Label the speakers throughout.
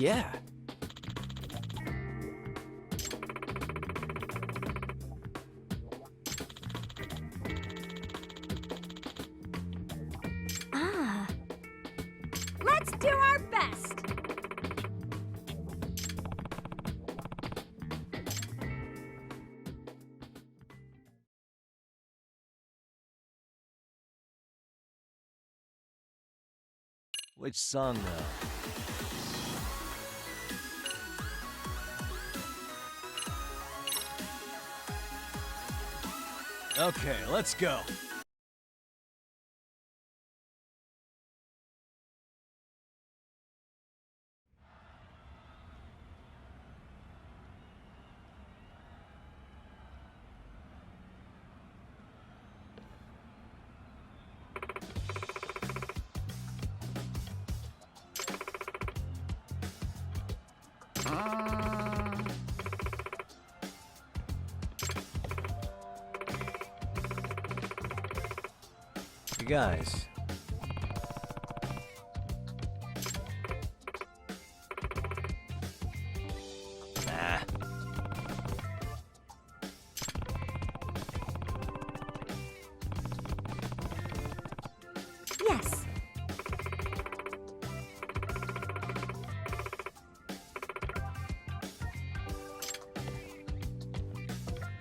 Speaker 1: Yeah.
Speaker 2: Ah. Let's do our best.
Speaker 1: Which song, though? Okay, let's go. You guys. Nah.
Speaker 2: Yes.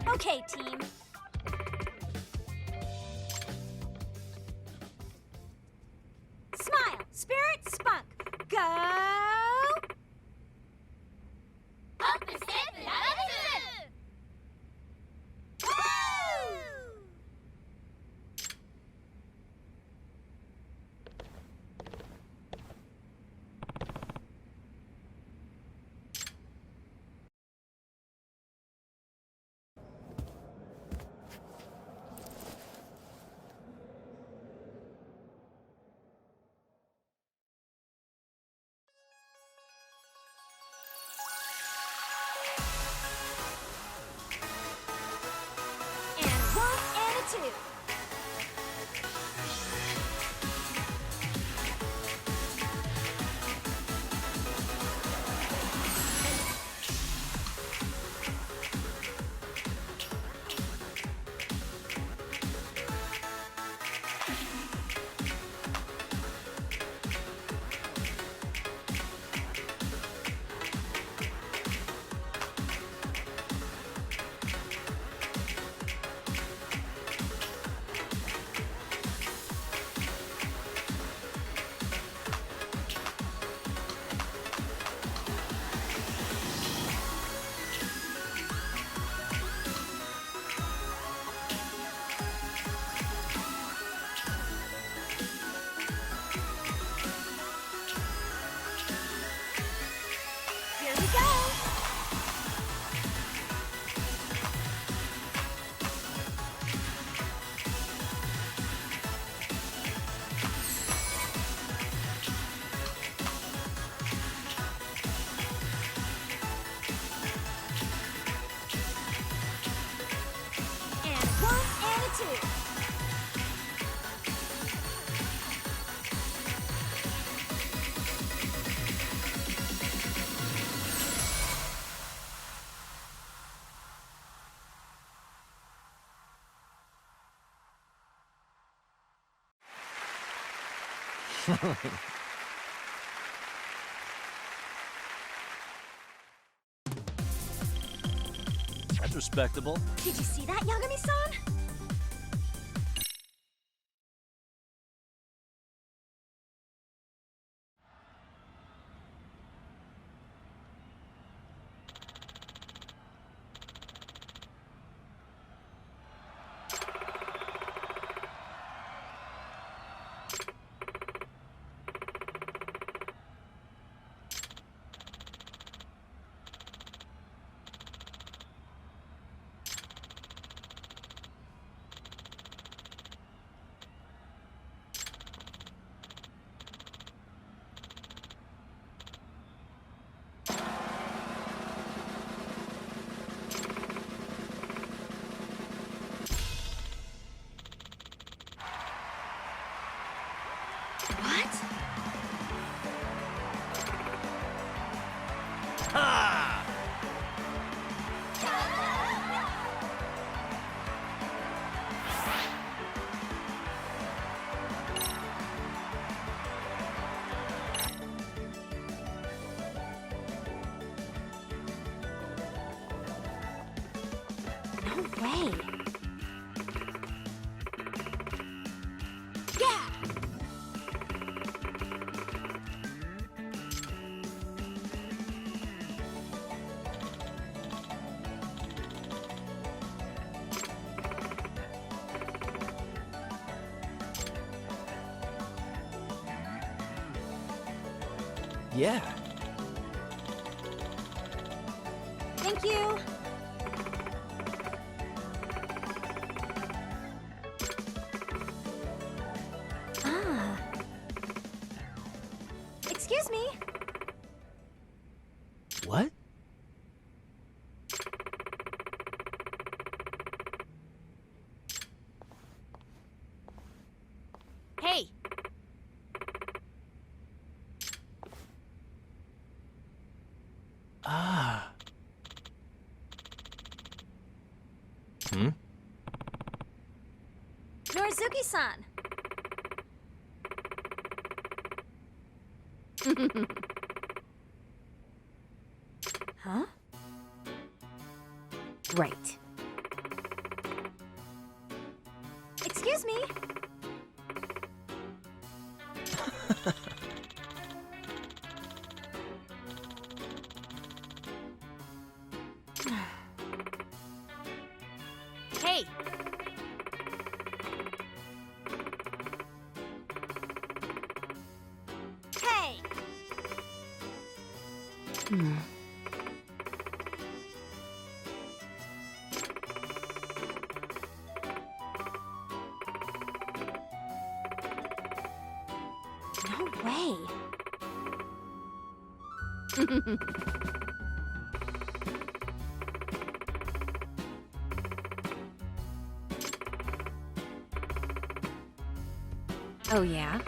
Speaker 2: Okay, team. Smile, spirit, spunk. Go! Opposite Rabbits! Woo! And 1 and a 2. Here we go. And 1 and a 2.
Speaker 1: That's respectable.
Speaker 2: Did you see that, Yagami-san? way. Yeah!
Speaker 1: Yeah.
Speaker 2: Thank you. Ah. Excuse me.
Speaker 1: What?
Speaker 2: Hey.
Speaker 1: Ah. Hmm?
Speaker 2: Norizuki-san. Huh? Right. Excuse me. Hey. Hey. No way. Oh, yeah?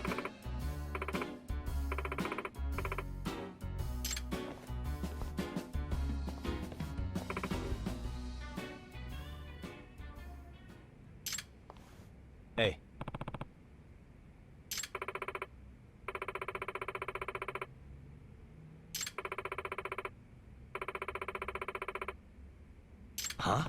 Speaker 1: Hey. Huh?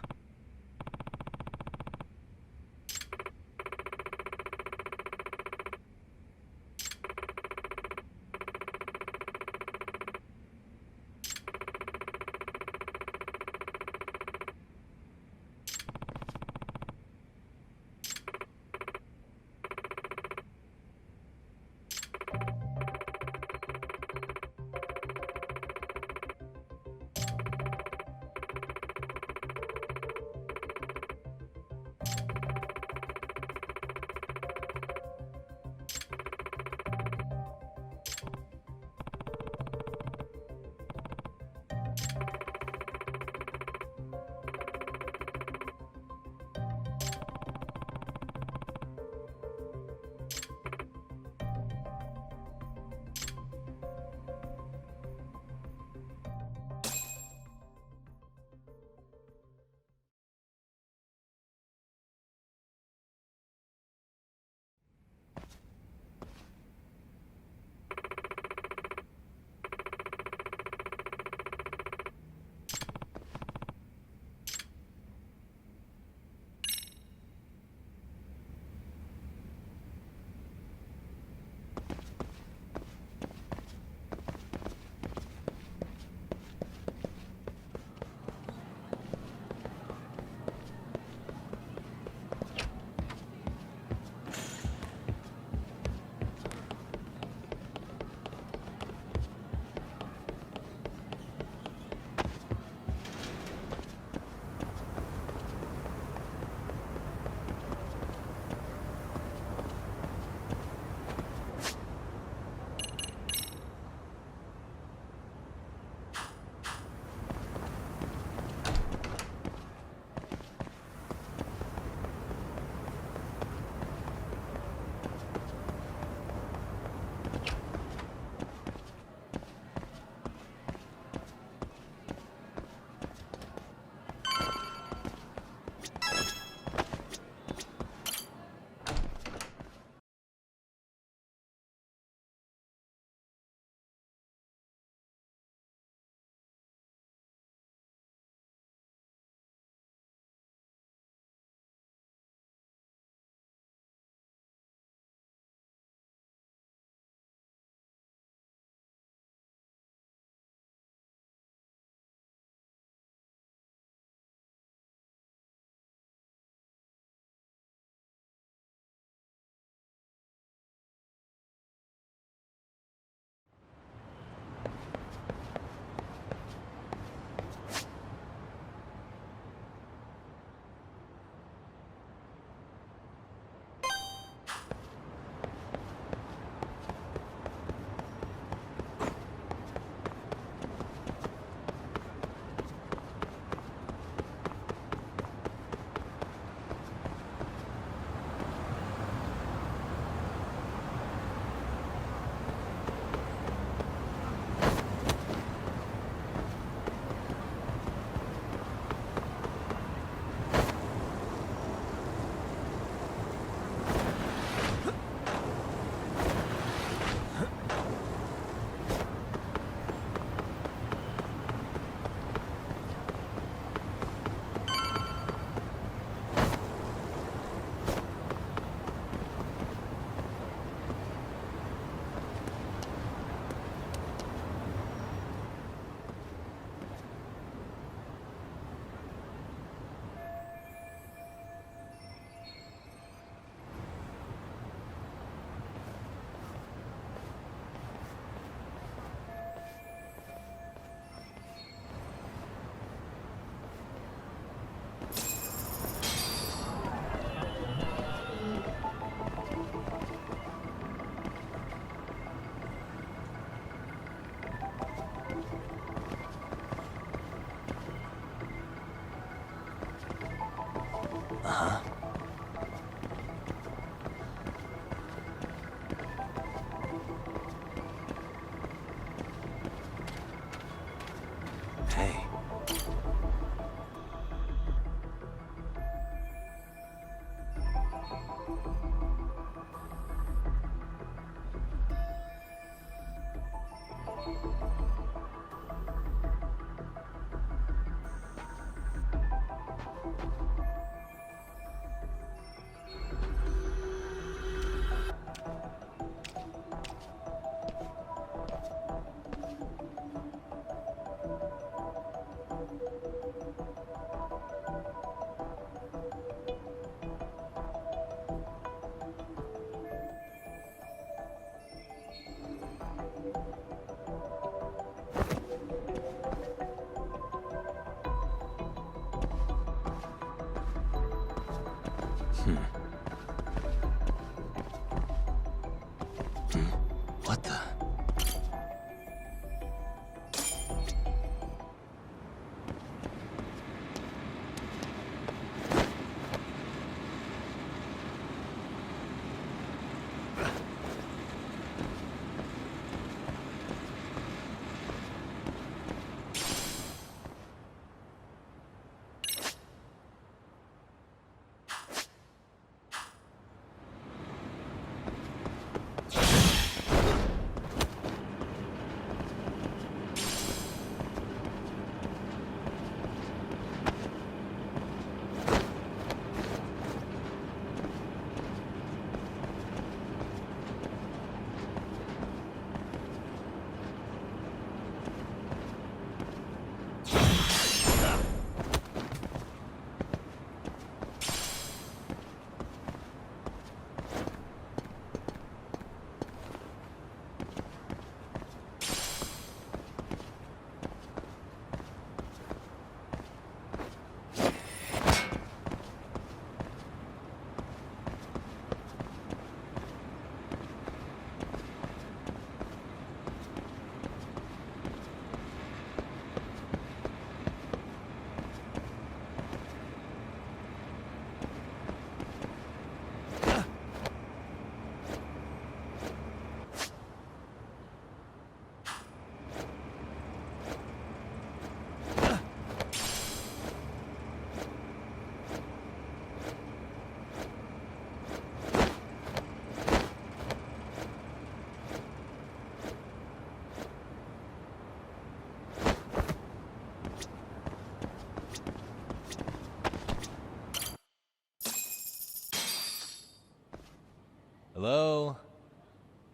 Speaker 1: Hello?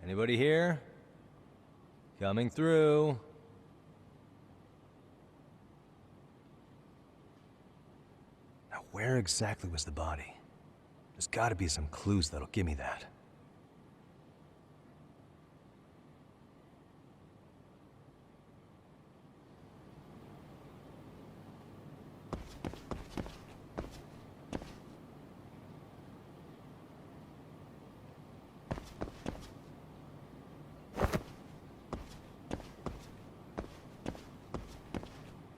Speaker 1: Anybody here? Coming through. Now, where exactly was the body? There's gotta be some clues that'll give me that.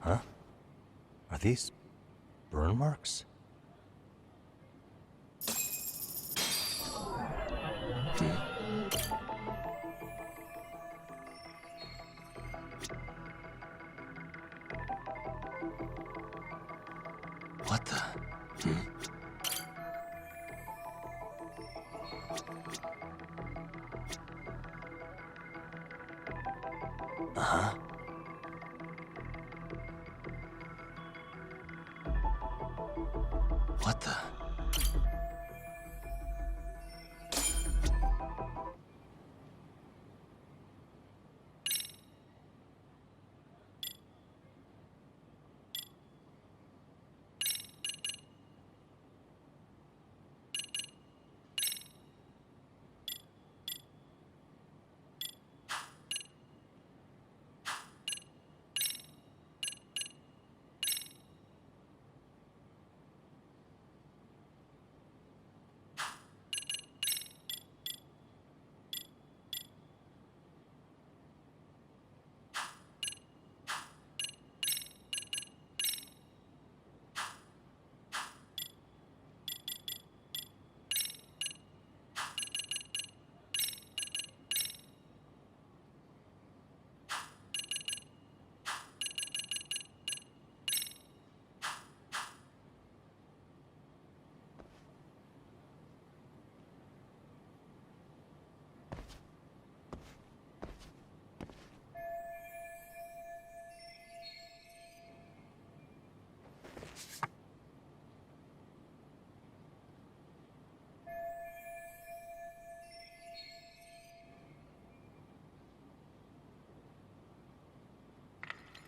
Speaker 1: Huh? Are these burn marks? What the? Uh-huh. What the?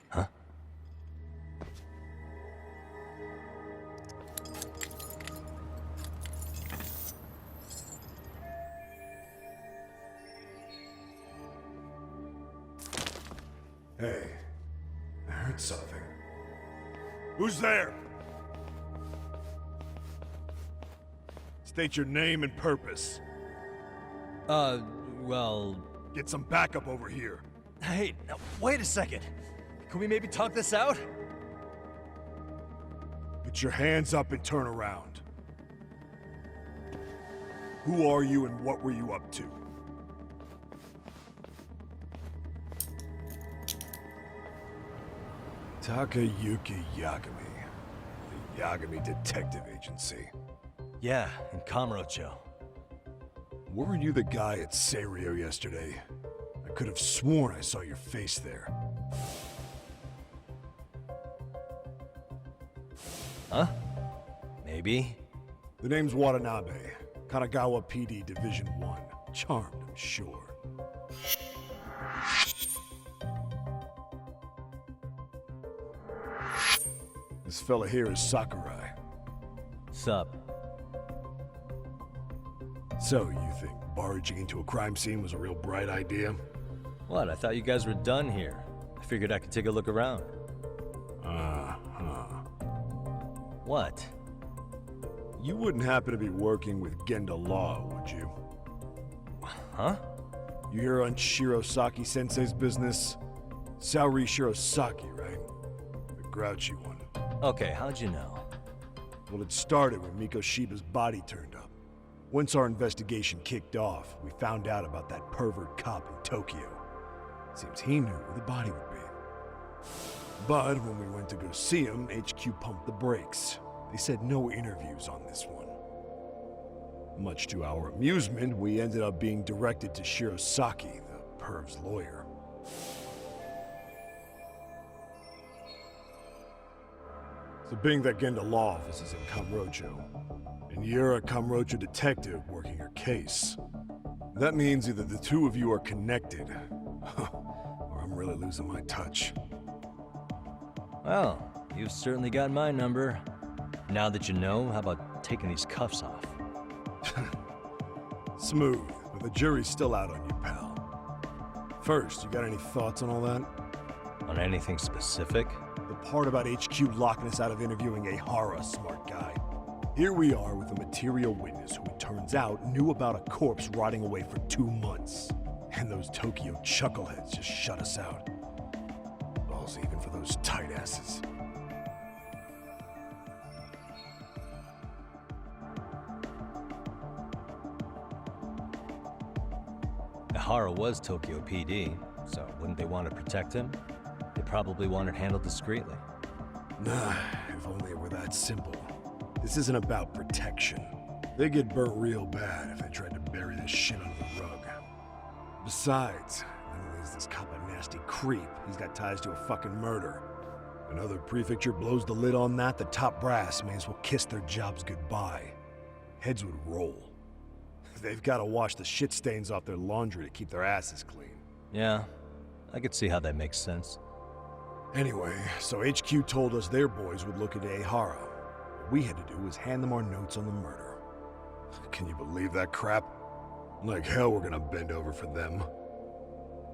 Speaker 1: Huh?
Speaker 3: Hey, I heard something. Who's there? State your name and purpose.
Speaker 1: Well...
Speaker 3: Get some backup over here.
Speaker 1: Hey, now, wait a second. Can we maybe talk this out?
Speaker 3: Put your hands up and turn around. Who are you and what were you up to? Takayuki Yagami. The Yagami Detective Agency.
Speaker 1: Yeah, in Kamurocho.
Speaker 3: Weren't you the guy at Seiryo yesterday? I could have sworn I saw your face there.
Speaker 1: Huh? Maybe.
Speaker 3: The name's Watanabe. Kanagawa PD Division 1. Charmed, I'm sure. This fella here is Sakurai.
Speaker 1: Sup?
Speaker 3: So, you think barging into a crime scene was a real bright idea?
Speaker 1: What, I thought you guys were done here. I figured I could take a look around.
Speaker 3: Uh-huh.
Speaker 1: What?
Speaker 3: You wouldn't happen to be working with Genda Law, would you?
Speaker 1: Huh?
Speaker 3: You hear on Shirosaki-sensei's business? Saori Shirosaki, right? The grouchy one.
Speaker 1: Okay, how'd you know?
Speaker 3: Well, it started when Mikoshiba's body turned up. Once our investigation kicked off, we found out about that pervert cop in Tokyo. Seems he knew where the body would be. But when we went to go see him, HQ pumped the brakes. They said no interviews on this one. Much to our amusement, we ended up being directed to Shirosaki, the perv's lawyer. So being that Genda Law office is in Kamurocho, and you're a Kamurocho detective working your case, That means either the two of you are connected, or I'm really losing my touch.
Speaker 1: Well, you've certainly got my number. Now that you know, how about taking these cuffs off?
Speaker 3: Smooth, but the jury's still out on you, pal. First, you got any thoughts on all that?
Speaker 1: On anything specific?
Speaker 3: The part about HQ locking us out of interviewing Aihara, smart guy. Here we are with a material witness who it turns out knew about a corpse rotting away for 2 months. And those Tokyo chuckleheads just shut us out. Balls even for those tight asses.
Speaker 1: Aihara was Tokyo PD, so wouldn't they want to protect him? They probably want it handled discreetly.
Speaker 3: Nah, if only it were that simple. This isn't about protection. They get burnt real bad if they tried to bury this shit under the rug. Besides, not only is this cop a nasty creep, he's got ties to a fucking murder. Another prefecture blows the lid on that, the top brass may as well kiss their jobs goodbye. Heads would roll. They've got to wash the shit stains off their laundry to keep their asses clean.
Speaker 1: Yeah, I could see how that makes sense.
Speaker 3: Anyway, so HQ told us their boys would look into Aihara. What we had to do was hand them our notes on the murder. Can you believe that crap? Like hell we're gonna bend over for them.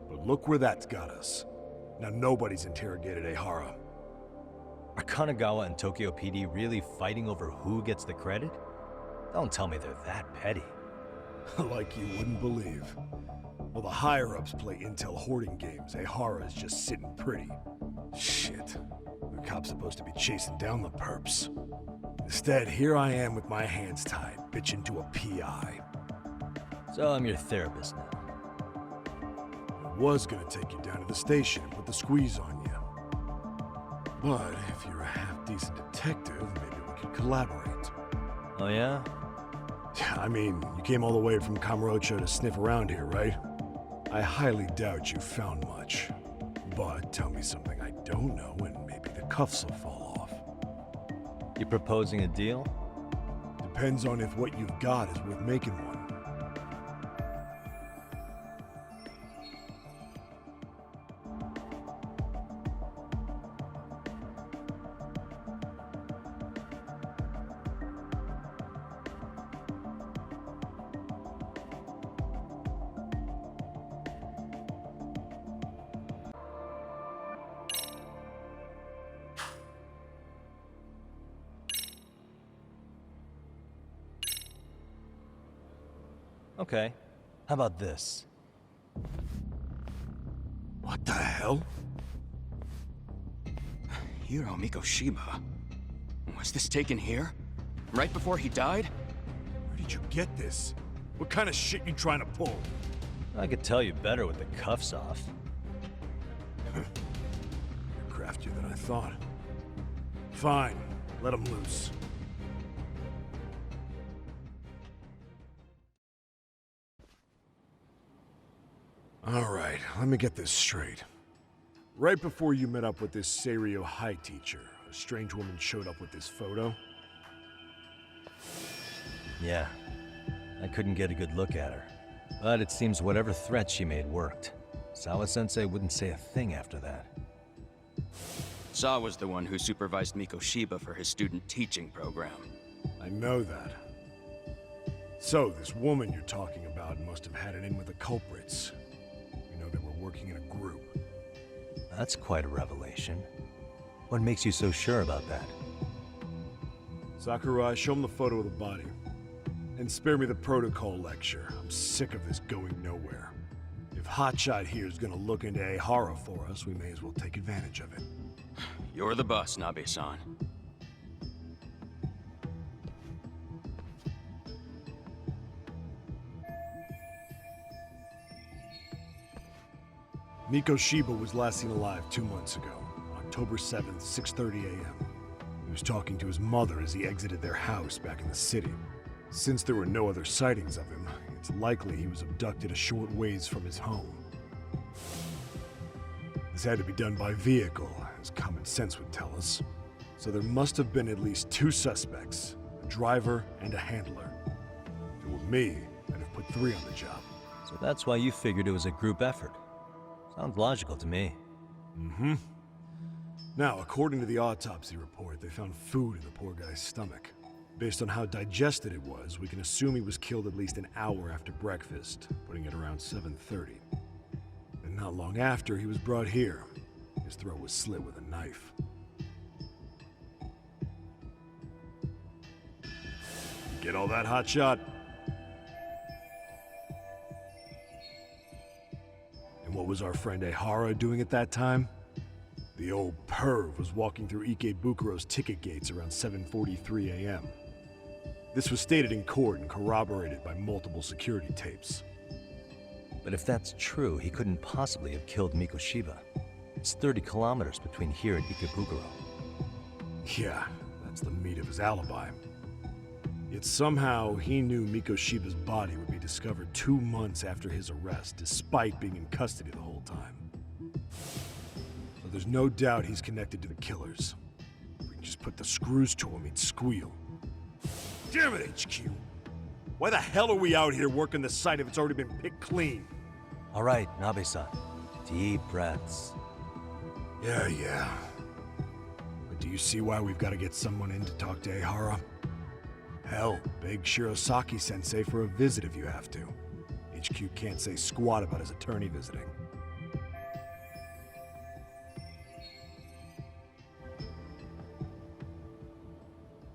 Speaker 3: But look where that's got us. Now nobody's interrogated Aihara.
Speaker 1: Are Kanagawa and Tokyo PD really fighting over who gets the credit? Don't tell me they're that petty.
Speaker 3: Like you wouldn't believe. While the higher-ups play intel hoarding games, Aihara is just sitting pretty. Shit. The cop's supposed to be chasing down the perps. Instead, here I am with my hands tied, bitching to a PI.
Speaker 1: So I'm your therapist now.
Speaker 3: I was gonna take you down to the station and put the squeeze on you. But if you're a half-decent detective, maybe we could collaborate.
Speaker 1: Oh yeah?
Speaker 3: I mean, you came all the way from Kamurocho to sniff around here, right? I highly doubt you found much. But tell me something I don't know and maybe the cuffs will fall off.
Speaker 1: You proposing a deal?
Speaker 3: Depends on if what you've got is worth making one.
Speaker 1: Okay. How about this?
Speaker 3: What the hell?
Speaker 4: Hiro Mikoshiba? Was this taken here? Right before he died?
Speaker 3: Where did you get this? What kind of shit you trying to pull?
Speaker 1: I could tell you better with the cuffs off.
Speaker 3: You're craftier than I thought. Fine, let him loose. All right, let me get this straight. Right before you met up with this Seiryo High teacher, a strange woman showed up with this photo.
Speaker 1: Yeah. I couldn't get a good look at her. But it seems whatever threat she made worked. Sawa-sensei wouldn't say a thing after that.
Speaker 4: Saw was the one who supervised Mikoshiba for his student teaching program.
Speaker 3: I know that. So, this woman you're talking about must have had it in with the culprits. You know, they were working in a group.
Speaker 1: That's quite a revelation. What makes you so sure about that?
Speaker 3: Sakurai, show him the photo of the body. And spare me the protocol lecture. I'm sick of this going nowhere. If Hotshot here is gonna look into Aihara for us, we may as well take advantage of it.
Speaker 4: You're the boss, Nabe-san.
Speaker 3: Mikoshiba was last seen alive 2 months ago, October 7th, 6:30 a.m. He was talking to his mother as he exited their house back in the city. Since there were no other sightings of him, it's likely he was abducted a short ways from his home. This had to be done by vehicle, as common sense would tell us. So there must have been at least 2 suspects, a driver and a handler. If it were me, I'd have put 3 on the job.
Speaker 1: So that's why you figured it was a group effort. Sounds logical to me.
Speaker 3: Mm-hmm. Now, according to the autopsy report, they found food in the poor guy's stomach. Based on how digested it was, we can assume he was killed at least an hour after breakfast, putting it around 7:30. And not long after, he was brought here. His throat was slit with a knife. Get all that, hotshot? And what was our friend Ehara doing at that time? The old perv was walking through Ikebukuro's ticket gates around 7:43 a.m. This was stated in court and corroborated by multiple security tapes.
Speaker 1: But if that's true, he couldn't possibly have killed Mikoshiba. It's 30 kilometers between here and Ikebukuro.
Speaker 3: Yeah, that's the meat of his alibi. Yet somehow he knew Mikoshiba's body would be discovered 2 months after his arrest, despite being in custody the whole time. So there's no doubt he's connected to the killers. If we can just put the screws to him, he'd squeal. Damn it, HQ! Why the hell are we out here working the site if it's already been picked clean?
Speaker 1: All right, Nabe-san. Deep breaths.
Speaker 3: Yeah. But do you see why we've got to get someone in to talk to Ehara? Hell, beg Shirosaki-sensei for a visit if you have to. HQ can't say squat about his attorney visiting.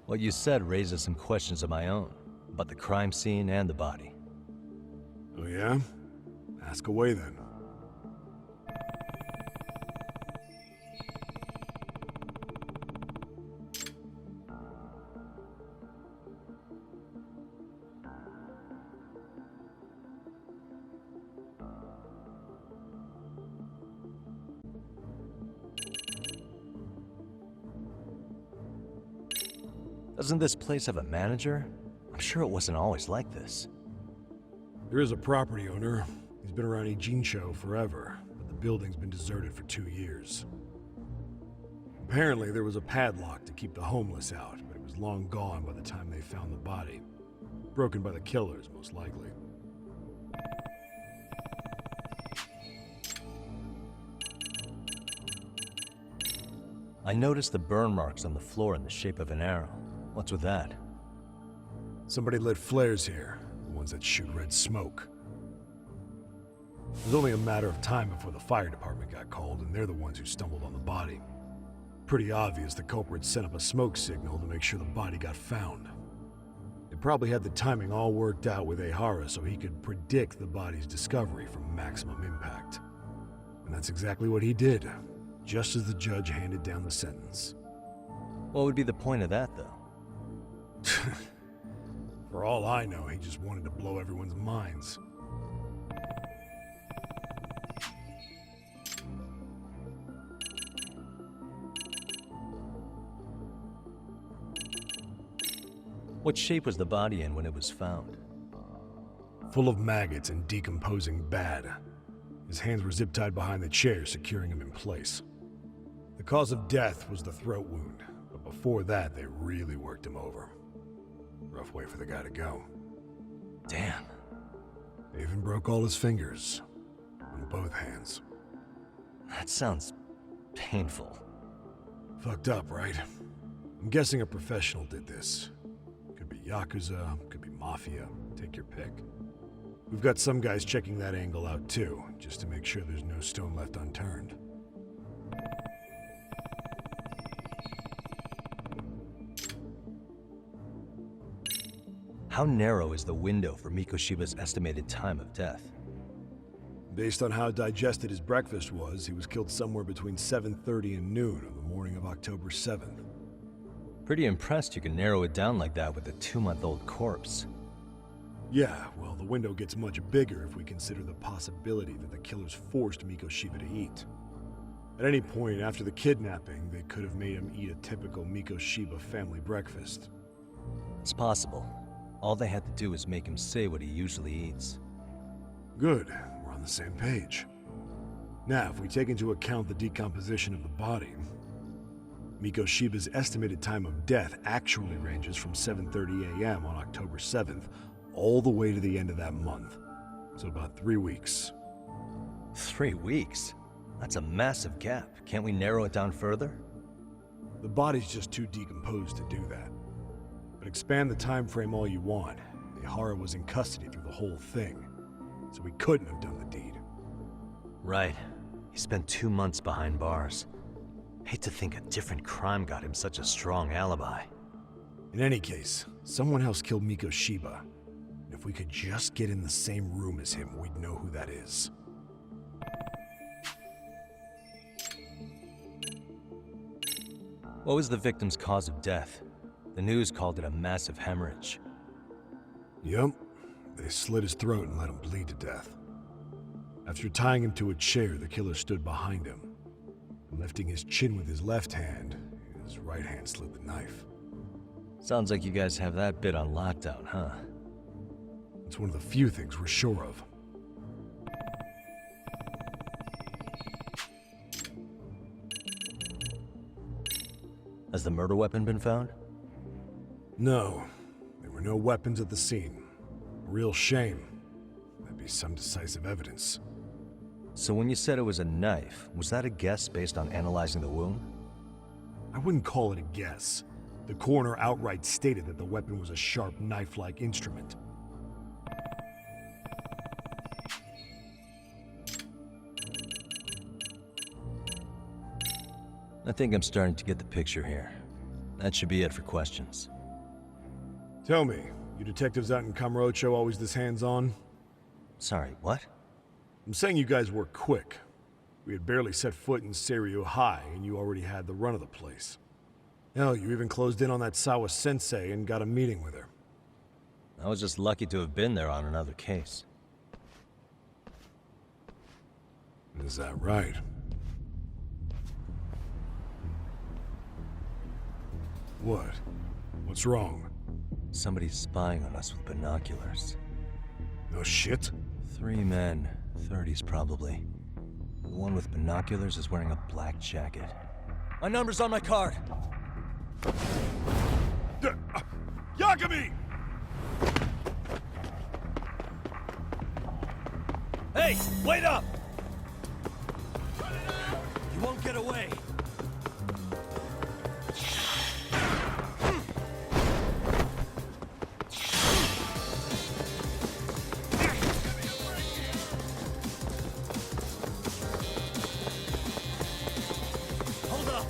Speaker 1: What you said raises some questions of my own, about the crime scene and the body.
Speaker 3: Oh yeah? Ask away then.
Speaker 1: Doesn't this place have a manager? I'm sure it wasn't always like this.
Speaker 3: There is a property owner. He's been around Ijincho forever, but the building's been deserted for 2 years. Apparently there was a padlock to keep the homeless out, but it was long gone by the time they found the body. Broken by the killers, most likely.
Speaker 1: I noticed the burn marks on the floor in the shape of an arrow. What's with that?
Speaker 3: Somebody lit flares here, the ones that shoot red smoke. It was only a matter of time before the fire department got called, and they're the ones who stumbled on the body. Pretty obvious the culprit set up a smoke signal to make sure the body got found. They probably had the timing all worked out with Ehara so he could predict the body's discovery from maximum impact. And that's exactly what he did, just as the judge handed down the sentence.
Speaker 1: What would be the point of that, though?
Speaker 3: For all I know, he just wanted to blow everyone's minds.
Speaker 1: What shape was the body in when it was found?
Speaker 3: Full of maggots and decomposing bad. His hands were zip-tied behind the chair, securing him in place. The cause of death was the throat wound, but before that, they really worked him over. Rough way for the guy to go.
Speaker 1: Damn.
Speaker 3: They even broke all his fingers. On both hands.
Speaker 1: That sounds painful.
Speaker 3: Fucked up, right? I'm guessing a professional did this. Could be Yakuza, could be Mafia, take your pick. We've got some guys checking that angle out too, just to make sure there's no stone left unturned.
Speaker 1: How narrow is the window for Mikoshiba's estimated time of death?
Speaker 3: Based on how digested his breakfast was, he was killed somewhere between 7:30 and noon on the morning of October 7th.
Speaker 1: Pretty impressed you can narrow it down like that with a 2-month-old corpse.
Speaker 3: Yeah, well, the window gets much bigger if we consider the possibility that the killers forced Mikoshiba to eat. At any point after the kidnapping, they could have made him eat a typical Mikoshiba family breakfast.
Speaker 1: It's possible. All they had to do was make him say what he usually eats.
Speaker 3: Good, we're on the same page. Now, if we take into account the decomposition of the body, Mikoshiba's estimated time of death actually ranges from 7:30 a.m. on October 7th all the way to the end of that month. So about 3 weeks.
Speaker 1: 3 weeks? That's a massive gap. Can't we narrow it down further?
Speaker 3: The body's just too decomposed to do that. But expand the time frame all you want. Ihara was in custody through the whole thing, so he couldn't have done the deed.
Speaker 1: Right. He spent 2 months behind bars. Hate to think a different crime got him such a strong alibi.
Speaker 3: In any case, someone else killed Mikoshiba. And if we could just get in the same room as him, we'd know who that is.
Speaker 1: What was the victim's cause of death? The news called it a massive hemorrhage.
Speaker 3: Yep. They slit his throat and let him bleed to death. After tying him to a chair, the killer stood behind him. And lifting his chin with his left hand, his right hand slid the knife.
Speaker 1: Sounds like you guys have that bit on lockdown, huh?
Speaker 3: It's one of the few things we're sure of.
Speaker 1: Has the murder weapon been found?
Speaker 3: No. There were no weapons at the scene. A real shame. That'd be some decisive evidence.
Speaker 1: So when you said it was a knife, was that a guess based on analyzing the wound?
Speaker 3: I wouldn't call it a guess. The coroner outright stated that the weapon was a sharp knife-like instrument.
Speaker 1: I think I'm starting to get the picture here. That should be it for questions.
Speaker 3: Tell me, you detectives out in Kamurocho always this hands-on?
Speaker 1: Sorry, what?
Speaker 3: I'm saying you guys work quick. We had barely set foot in Seiryo High, and you already had the run of the place. Hell, you even closed in on that Sawa-sensei and got a meeting with her.
Speaker 1: I was just lucky to have been there on another case.
Speaker 3: Is that right? What? What's wrong?
Speaker 1: Somebody's spying on us with binoculars.
Speaker 3: No shit?
Speaker 1: 3 men, 30s probably. The one with binoculars is wearing a black jacket. My number's on my card!
Speaker 3: Yagami!
Speaker 1: Hey, wait up! You won't get away! Hold up!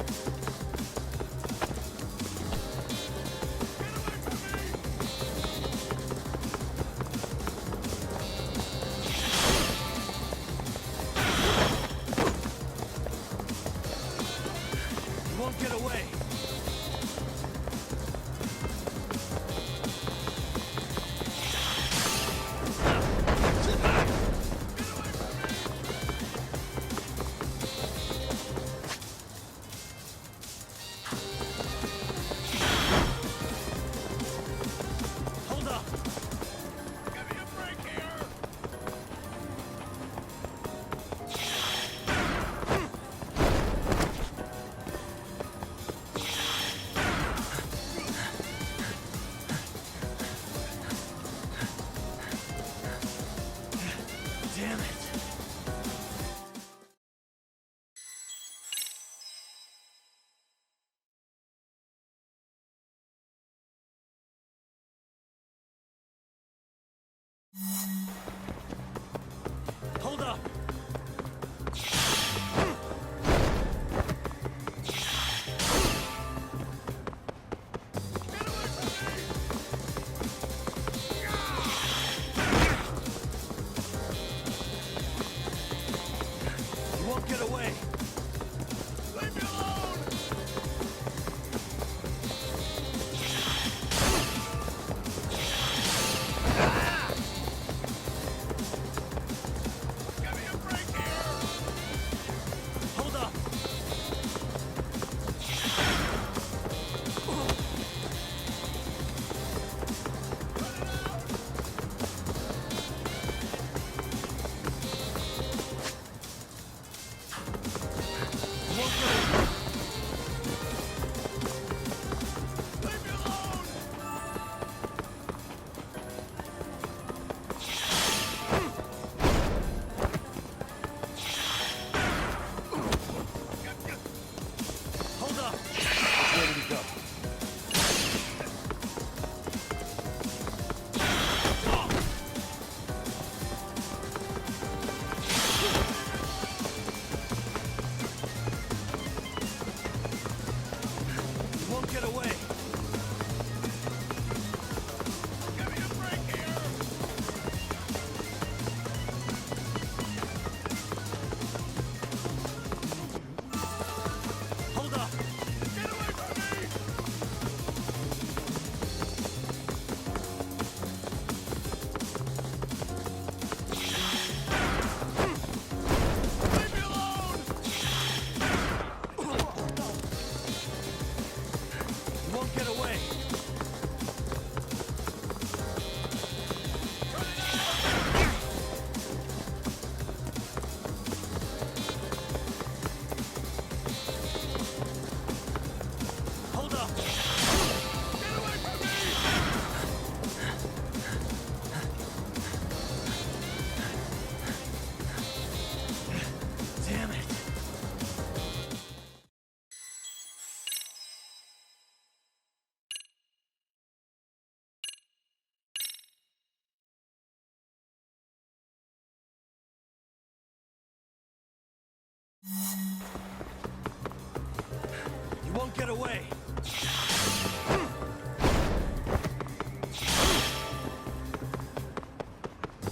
Speaker 1: won't get away.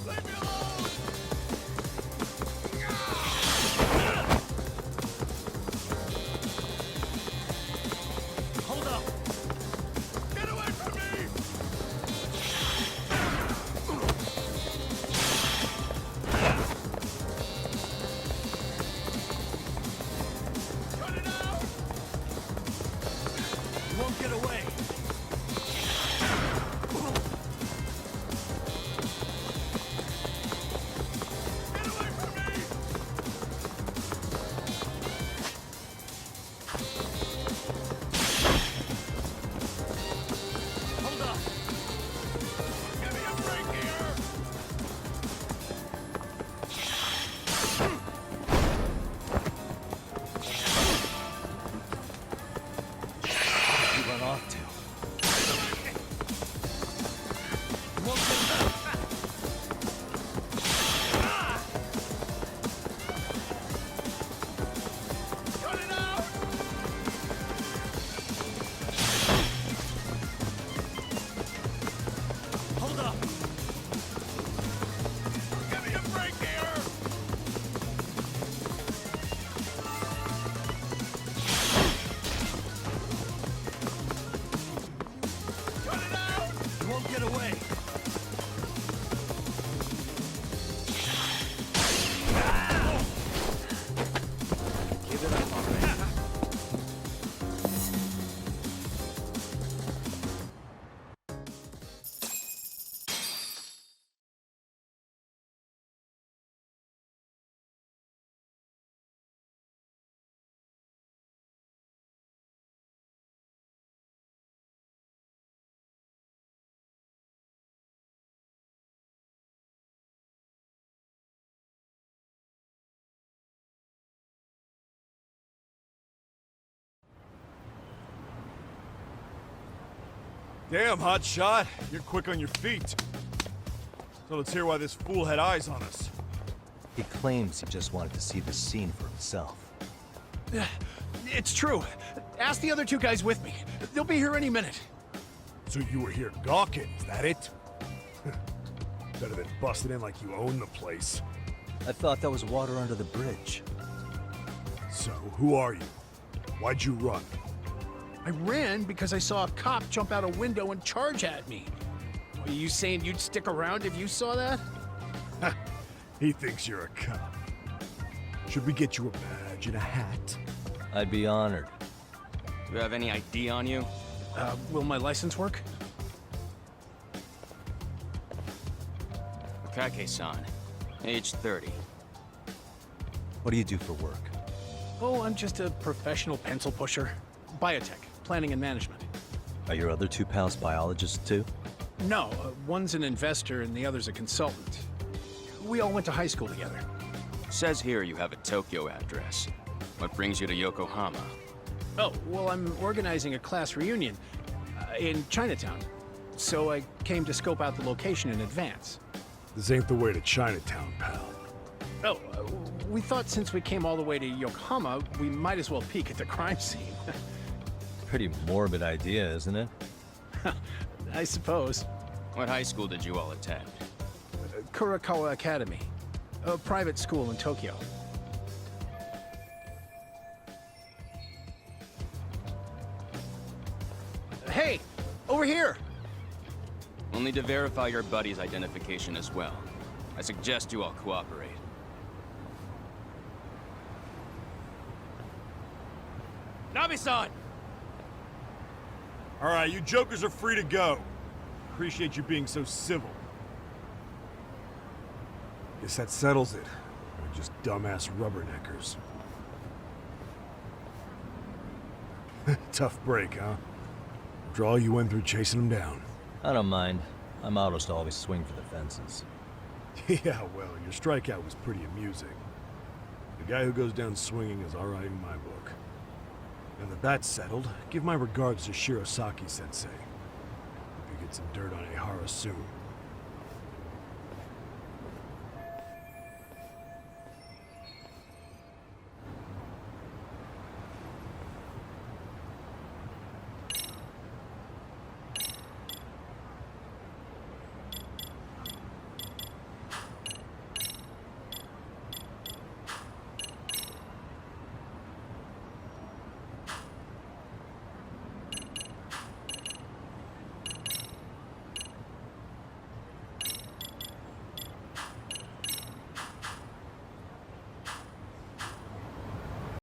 Speaker 5: Leave me alone!
Speaker 1: Hold up.
Speaker 5: Get away from me! Cut it out!
Speaker 1: You won't get away.
Speaker 5: Get away from me!
Speaker 1: Hold up.
Speaker 5: Give me a break here!
Speaker 1: You run off to. You won't get away.
Speaker 5: Cut it out!
Speaker 1: Hold up.
Speaker 5: Give me a break here! Cut it out!
Speaker 1: You won't get away. Give it up already.
Speaker 3: Damn, hotshot. You're quick on your feet. So let's hear why this fool had eyes on us.
Speaker 1: He claims he just wanted to see the scene for himself.
Speaker 6: It's true. Ask the other two guys with me. They'll be here any minute.
Speaker 3: So you were here gawking, is that it? Better than busting in like you own the place.
Speaker 1: I thought that was water under the bridge.
Speaker 3: So, who are you? Why'd you run?
Speaker 6: I ran because I saw a cop jump out a window and charge at me. Are you saying you'd stick around if you saw that?
Speaker 3: He thinks you're a cop. Should we get you a badge and a hat?
Speaker 1: I'd be honored.
Speaker 4: Do you have any ID on you?
Speaker 6: Will my license work?
Speaker 4: Kake-san, age 30.
Speaker 1: What do you do for work?
Speaker 6: Oh, I'm just a professional pencil pusher. Biotech, planning and management.
Speaker 1: Are your other two pals biologists too?
Speaker 6: No, one's an investor and the other's a consultant. We all went to high school together.
Speaker 4: Says here you have a Tokyo address. What brings you to Yokohama?
Speaker 6: Oh, well, I'm organizing a class reunion in Chinatown. So I came to scope out the location in advance.
Speaker 3: This ain't the way to Chinatown, pal.
Speaker 6: Oh, we thought since we came all the way to Yokohama, we might as well peek at the crime scene.
Speaker 1: Pretty morbid idea, isn't it?
Speaker 6: I suppose.
Speaker 4: What high school did you all attend?
Speaker 6: Kurakawa Academy, a private school in Tokyo. Hey, over here!
Speaker 4: We'll need to verify your buddy's identification as well. I suggest you all cooperate. Nabi-san!
Speaker 3: All right, you jokers are free to go. Appreciate you being so civil. Guess that settles it. We're just dumbass rubberneckers. Tough break, huh? After all you went through chasing them down.
Speaker 1: I don't mind. I'm autos to always swing for the fences.
Speaker 3: Yeah, well, your strikeout was pretty amusing. The guy who goes down swinging is all right in my book. Now that that's settled, give my regards to Shirosaki-sensei. Hope you get some dirt on Ehara soon.